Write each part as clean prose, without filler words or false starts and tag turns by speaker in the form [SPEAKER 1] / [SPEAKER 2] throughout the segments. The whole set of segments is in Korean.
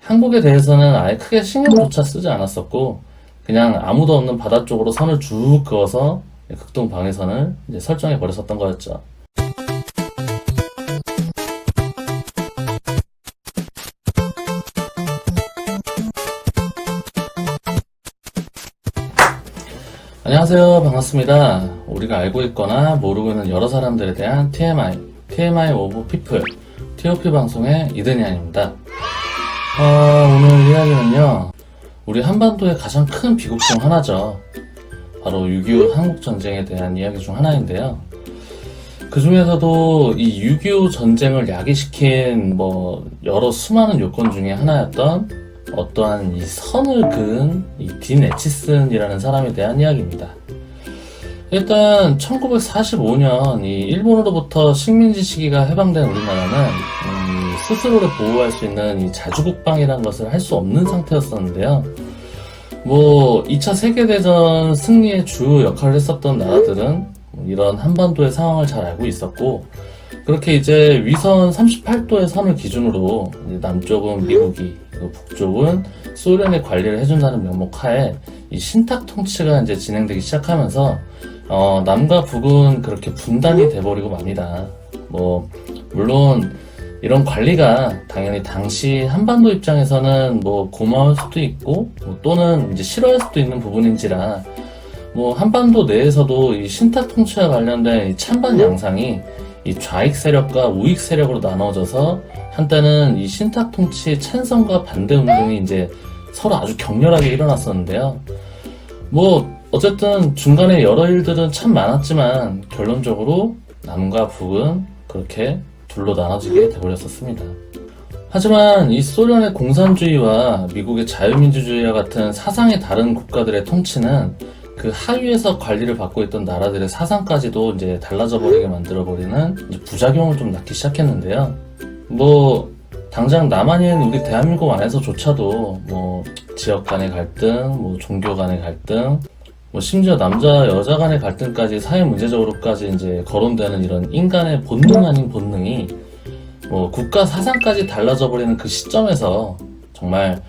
[SPEAKER 1] 한국에 대해서는 아예 크게 신경조차 쓰지 않았었고, 그냥 아무도 없는 바다 쪽으로 선을 쭉 그어서 극동 방위선을 이제 설정해 버렸었던 거였죠. 안녕하세요. 반갑습니다. 우리가 알고 있거나 모르고 있는 여러 사람들에 대한 TMI 오브 피플, TOP 방송의 이든이안입니다. 오늘 이야기는요, 우리 한반도의 가장 큰 비극 중 하나죠. 바로 6.25 한국전쟁에 대한 이야기 중 하나인데요. 그 중에서도 이 6.25 전쟁을 야기시킨 여러 수많은 요건 중에 하나였던 어떠한 이 선을 그은 이 딘 에치슨이라는 사람에 대한 이야기입니다. 일단 1945년 이 일본으로부터 식민지 시기가 해방된 우리나라는 스스로를 보호할 수 있는 이 자주국방이라는 것을 할 수 없는 상태였었는데요. 2차 세계대전 승리의 주요 역할을 했었던 나라들은 이런 한반도의 상황을 잘 알고 있었고, 그렇게 이제 위선 38도의 선을 기준으로 남쪽은 미국이, 북쪽은 소련이 관리를 해준다는 명목 하에 이 신탁 통치가 이제 진행되기 시작하면서 남과 북은 그렇게 분단이 돼버리고 맙니다. 물론 이런 관리가 당연히 당시 한반도 입장에서는 고마울 수도 있고 또는 이제 싫어할 수도 있는 부분인지라 한반도 내에서도 이 신탁 통치와 관련된 이 찬반 양상이 이 좌익 세력과 우익 세력으로 나눠져서 한때는 이 신탁 통치 찬성과 반대 운동이 이제 서로 아주 격렬하게 일어났었는데요. 어쨌든 중간에 여러 일들은 참 많았지만 결론적으로 남과 북은 그렇게 둘로 나눠지게 되어버렸었습니다. 하지만 이 소련의 공산주의와 미국의 자유민주주의와 같은 사상이 다른 국가들의 통치는 그 하위에서 관리를 받고 있던 나라들의 사상까지도 이제 달라져 버리게 만들어버리는 부작용을 좀 낳기 시작했는데요. 당장 남한인 우리 대한민국 안에서조차도 지역 간의 갈등, 종교 간의 갈등, 심지어 남자 여자 간의 갈등까지 사회 문제적으로까지 이제 거론되는 이런 인간의 본능 아닌 본능이 국가 사상까지 달라져 버리는 그 시점에서 정말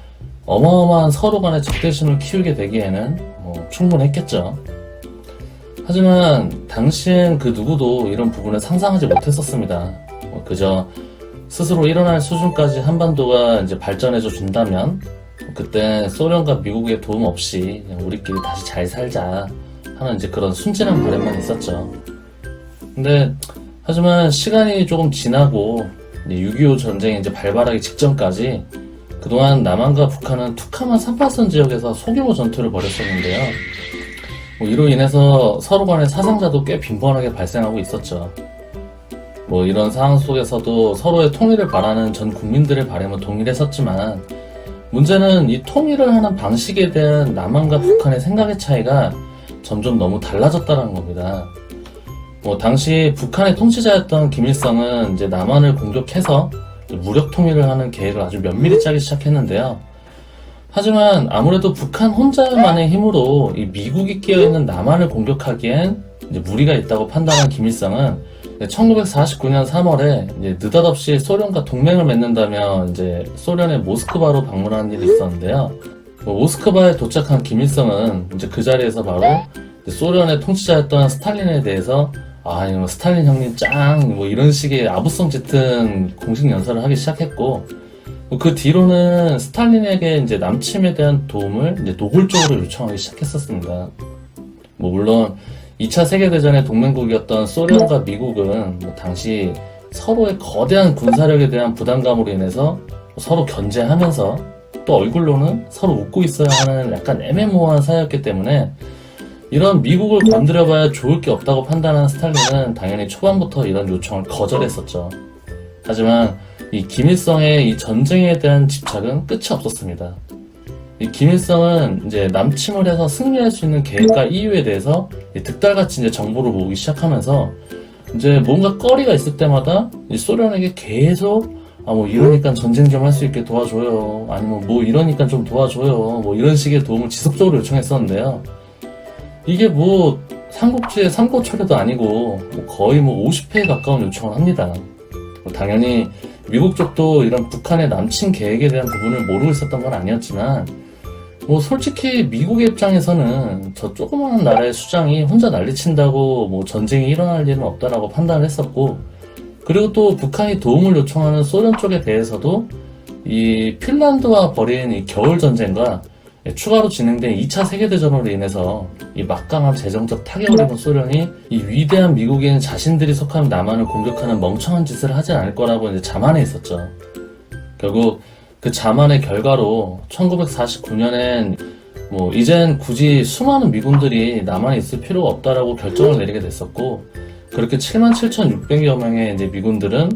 [SPEAKER 1] 어마어마한 서로 간의 적대심을 키우게 되기에는 충분했겠죠. 하지만 당시엔 그 누구도 이런 부분을 상상하지 못했었습니다. 그저 스스로 일어날 수준까지 한반도가 이제 발전해줘 준다면 그때 소련과 미국의 도움 없이 그냥 우리끼리 다시 잘 살자 하는 이제 그런 순진한 바람만 있었죠. 근데 하지만 시간이 조금 지나고 6.25 전쟁이 이제 발발하기 직전까지 그동안 남한과 북한은 툭하면 38선 지역에서 소규모 전투를 벌였었는데요. 이로 인해서 서로 간의 사상자도 꽤 빈번하게 발생하고 있었죠. 이런 상황 속에서도 서로의 통일을 바라는 전 국민들의 바람은 동일했었지만 문제는 이 통일을 하는 방식에 대한 남한과 북한의 생각의 차이가 점점 너무 달라졌다는 겁니다. 당시 북한의 통치자였던 김일성은 이제 남한을 공격해서 무력 통일을 하는 계획을 아주 면밀히 짜기 시작했는데요. 하지만 아무래도 북한 혼자만의 힘으로 이 미국이 끼어있는 남한을 공격하기엔 이제 무리가 있다고 판단한 김일성은 1949년 3월에 이제 느닷없이 소련과 동맹을 맺는다며 이제 소련의 모스크바로 방문하는 일이 있었는데요. 모스크바에 도착한 김일성은 이제 그 자리에서 바로 소련의 통치자였던 스탈린에 대해서 스탈린 형님 짱 이런 식의 아부성 짙은 공식 연설을 하기 시작했고, 그 뒤로는 스탈린에게 이제 남침에 대한 도움을 이제 노골적으로 요청하기 시작했었습니다. 물론 2차 세계대전의 동맹국이었던 소련과 미국은 당시 서로의 거대한 군사력에 대한 부담감으로 인해서 서로 견제하면서 또 얼굴로는 서로 웃고 있어야 하는 약간 애매모호한 사이였기 때문에 이런 미국을 건드려봐야 좋을 게 없다고 판단한 스탈린은 당연히 초반부터 이런 요청을 거절했었죠. 하지만 이 김일성의 이 전쟁에 대한 집착은 끝이 없었습니다. 이 김일성은 이제 남침을 해서 승리할 수 있는 계획과 이유에 대해서 득달같이 이제 정보를 모으기 시작하면서 이제 뭔가 거리가 있을 때마다 이 소련에게 계속 이러니까 전쟁 좀 할 수 있게 도와줘요. 아니면 이러니까 좀 도와줘요. 이런 식의 도움을 지속적으로 요청했었는데요. 이게 삼국지의 삼고초려도 아니고 거의 50회에 가까운 요청을 합니다. 당연히 미국 쪽도 이런 북한의 남침 계획에 대한 부분을 모르고 있었던 건 아니었지만, 뭐 솔직히 미국의 입장에서는 저 조그마한 나라의 수장이 혼자 난리친다고 뭐 전쟁이 일어날 일은 없다라고 판단을 했었고, 그리고 또 북한이 도움을 요청하는 소련 쪽에 대해서도 이 핀란드와 벌인 이 겨울 전쟁과 추가로 진행된 2차 세계대전으로 인해서 이 막강한 재정적 타격을 입은 소련이 이 위대한 미국인 자신들이 속한 남한을 공격하는 멍청한 짓을 하지 않을 거라고 이제 자만해 있었죠. 결국 그 자만의 결과로 1949년엔 뭐 이젠 굳이 수많은 미군들이 남한에 있을 필요가 없다라고 결정을 내리게 됐었고, 그렇게 77,600여 명의 이제 미군들은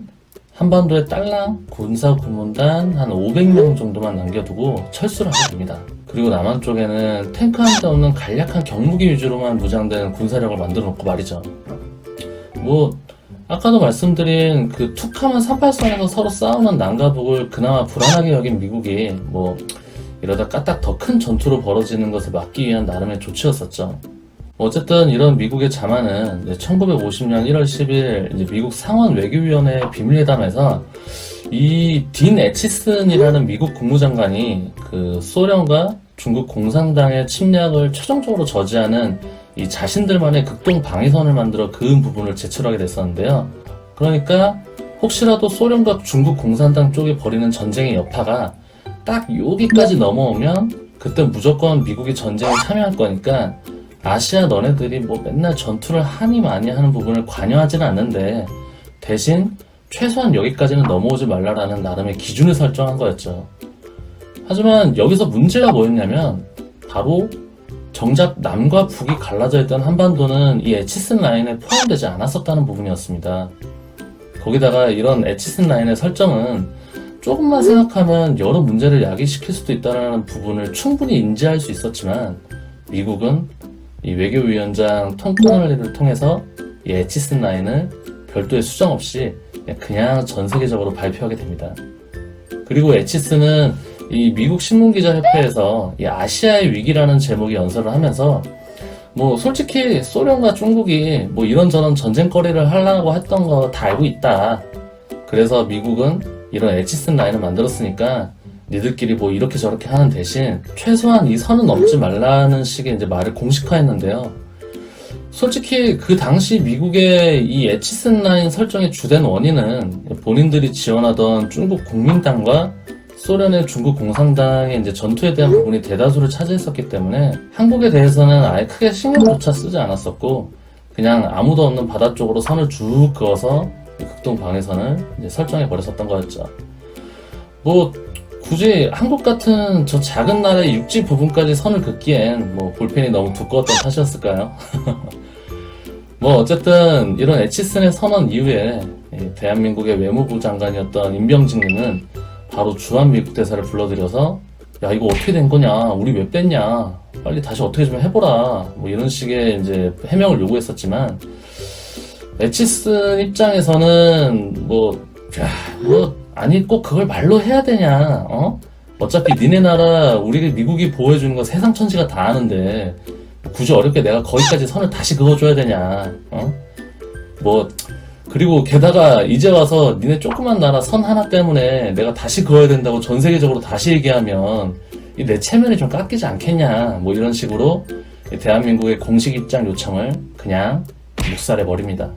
[SPEAKER 1] 한반도에 딸랑 군사 고문단 한 500명 정도만 남겨두고 철수를 하게 됩니다. 그리고 남한 쪽에는 탱크 한 대 없는 간략한 경무기 위주로만 무장된 군사력을 만들어 놓고 말이죠. 뭐 아까도 말씀드린 그 툭하면 38선에서 서로 싸우는 남과 북을 그나마 불안하게 여긴 미국이 뭐 이러다 까딱 더 큰 전투로 벌어지는 것을 막기 위한 나름의 조치였었죠. 어쨌든 이런 미국의 자만은 1950년 1월 10일 이제 미국 상원 외교위원회 비밀회담에서 이 딘 애치슨이라는 미국 국무장관이 그 소련과 중국 공산당의 침략을 최종적으로 저지하는 이 자신들만의 극동 방위선을 만들어 그은 부분을 제출하게 됐었는데요. 그러니까 혹시라도 소련과 중국 공산당 쪽이 벌이는 전쟁의 여파가 딱 여기까지 넘어오면 그때 무조건 미국이 전쟁에 참여할 거니까 아시아 너네들이 뭐 맨날 전투를 하니 마니 하는 부분을 관여하지는 않는데 대신 최소한 여기까지는 넘어오지 말라라는 나름의 기준을 설정한 거였죠. 하지만 여기서 문제가 뭐였냐면 바로 정작 남과 북이 갈라져 있던 한반도는 이 애치슨 라인에 포함되지 않았었다는 부분이었습니다. 거기다가 이런 애치슨 라인의 설정은 조금만 생각하면 여러 문제를 야기시킬 수도 있다는 부분을 충분히 인지할 수 있었지만 미국은 이 외교위원장 톰 커널리를 통해서 이 애치슨 라인을 별도의 수정 없이 그냥 전 세계적으로 발표하게 됩니다. 그리고 애치슨은 이 미국 신문기자협회에서 이 아시아의 위기라는 제목의 연설을 하면서 뭐 솔직히 소련과 중국이 뭐 이런저런 전쟁거리를 하려고 했던 거 다 알고 있다. 그래서 미국은 이런 애치슨 라인을 만들었으니까 니들끼리 뭐 이렇게 저렇게 하는 대신 최소한 이 선은 넘지 말라는 식의 이제 말을 공식화했는데요. 솔직히 그 당시 미국의 이 애치슨 라인 설정의 주된 원인은 본인들이 지원하던 중국 국민당과 소련의 중국 공산당의 이제 전투에 대한 부분이 대다수를 차지했었기 때문에 한국에 대해서는 아예 크게 신경조차 쓰지 않았었고 그냥 아무도 없는 바다 쪽으로 선을 쭉 그어서 극동 방위선을 이제 설정해 버렸었던 거였죠. 뭐 굳이 한국 같은 저 작은 나라의 육지 부분까지 선을 긋기엔 뭐 볼펜이 너무 두꺼웠던 탓이었을까요? 뭐 어쨌든 이런 애치슨의 선언 이후에 대한민국의 외무부 장관이었던 임병직님은 바로 주한미국 대사를 불러들여서 야 이거 어떻게 된 거냐, 우리 왜 뺐냐, 빨리 다시 어떻게 좀 해보라, 뭐 이런 식의 이제 해명을 요구했었지만 애치슨 입장에서는 뭐 아니 꼭 그걸 말로 해야 되냐, 어차피 니네 나라 우리 미국이 보호해주는 거 세상천지가 다 아는데 굳이 어렵게 내가 거기까지 선을 다시 그어줘야 되냐, 뭐 그리고 게다가 이제 와서 니네 조그만 나라 선 하나 때문에 내가 다시 그어야 된다고 전 세계적으로 다시 얘기하면 이 내 체면이 좀 깎이지 않겠냐, 뭐 이런 식으로 대한민국의 공식 입장 요청을 그냥 묵살해버립니다.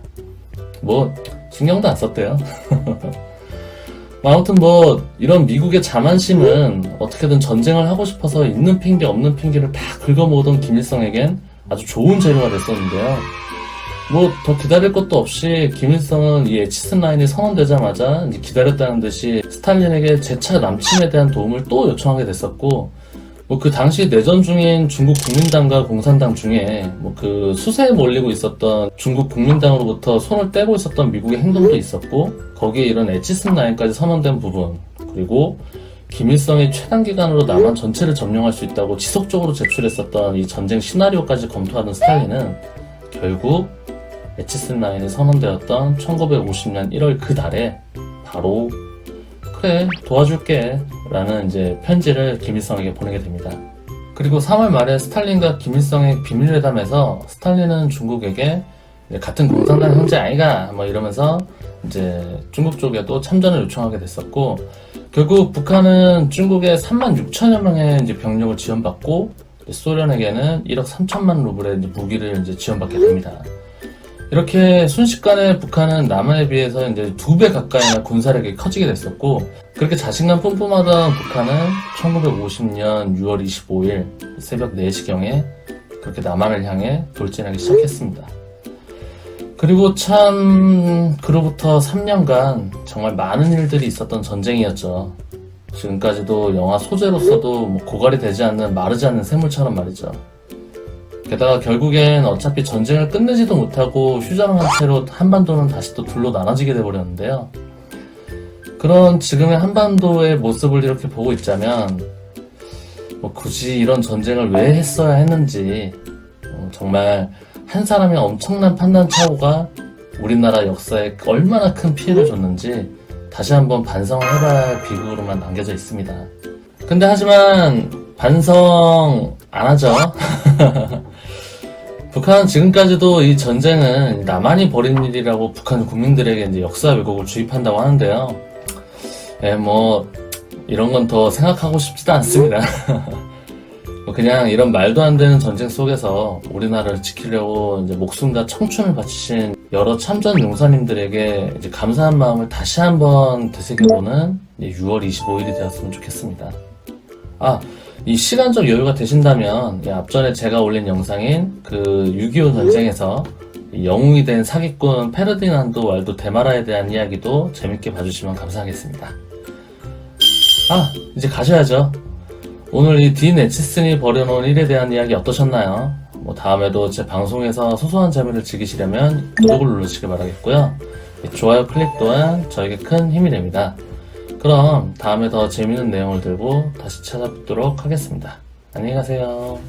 [SPEAKER 1] 뭐 신경도 안 썼대요. 아무튼 뭐 이런 미국의 자만심은 어떻게든 전쟁을 하고 싶어서 있는 핑계 없는 핑계를 다 긁어모으던 김일성에겐 아주 좋은 재료가 됐었는데요. 뭐 더 기다릴 것도 없이 김일성은 이 애치슨 라인이 선언되자마자 이제 기다렸다는 듯이 스탈린에게 재차 남침에 대한 도움을 또 요청하게 됐었고, 뭐 그 당시 내전 중인 중국 국민당과 공산당 중에 뭐 그 수세에 몰리고 있었던 중국 국민당으로부터 손을 떼고 있었던 미국의 행동도 있었고, 거기에 이런 애치슨 라인까지 선언된 부분, 그리고 김일성이 최단 기간으로 남한 전체를 점령할 수 있다고 지속적으로 제출했었던 이 전쟁 시나리오까지 검토하던 스탈린은 결국 애치슨 라인이 선언되었던 1950년 1월 그 달에 바로 그래 도와줄게 라는 이제 편지를 김일성에게 보내게 됩니다. 그리고 3월 말에 스탈린과 김일성의 비밀회담에서 스탈린은 중국에게 같은 공산당 형제 아이가 뭐 이러면서 이제 중국 쪽에도 참전을 요청하게 됐었고, 결국 북한은 중국에 36,000여 명의 이제 병력을 지원받고, 소련에게는 1억 3천만 루블의 이제 무기를 이제 지원받게 됩니다. 이렇게 순식간에 북한은 남한에 비해서 이제 2배 가까이나 군사력이 커지게 됐었고, 그렇게 자신감 뿜뿜하던 북한은 1950년 6월 25일 새벽 4시경에 그렇게 남한을 향해 돌진하기 시작했습니다. 그리고 참 그로부터 3년간 정말 많은 일들이 있었던 전쟁이었죠. 지금까지도 영화 소재로서도 뭐 고갈이 되지 않는 마르지 않는 샘물처럼 말이죠. 게다가 결국엔 어차피 전쟁을 끝내지도 못하고 휴전한 채로 한반도는 다시 또 둘로 나눠지게 돼버렸는데요. 그런 지금의 한반도의 모습을 이렇게 보고 있자면 뭐 굳이 이런 전쟁을 왜 했어야 했는지, 정말 한 사람의 엄청난 판단 착오가 우리나라 역사에 얼마나 큰 피해를 줬는지 다시 한번 반성을 해봐야 할 비극으로만 남겨져 있습니다. 근데 하지만 반성 안 하죠. 북한은 지금까지도 이 전쟁은 남한이 벌인 일이라고 북한 국민들에게 이제 역사 왜곡을 주입한다고 하는데요. 뭐 이런 건 더 생각하고 싶지도 않습니다. 그냥 이런 말도 안 되는 전쟁 속에서 우리나라를 지키려고 이제 목숨과 청춘을 바치신 여러 참전 용사님들에게 이제 감사한 마음을 다시 한번 되새겨보는 6월 25일이 되었으면 좋겠습니다. 이 시간적 여유가 되신다면 앞전에 제가 올린 영상인 그 6.25 전쟁에서 영웅이 된 사기꾼 페르디난도 왈도 데마라에 대한 이야기도 재밌게 봐주시면 감사하겠습니다. 이제 가셔야죠. 오늘 이 딘 에치슨이 벌여놓은 일에 대한 이야기 어떠셨나요? 다음에도 제 방송에서 소소한 재미를 즐기시려면 구독을 누르시길 바라겠고요. 좋아요 클릭 또한 저에게 큰 힘이 됩니다. 그럼 다음에 더 재밌는 내용을 들고 다시 찾아뵙도록 하겠습니다. 안녕히 가세요.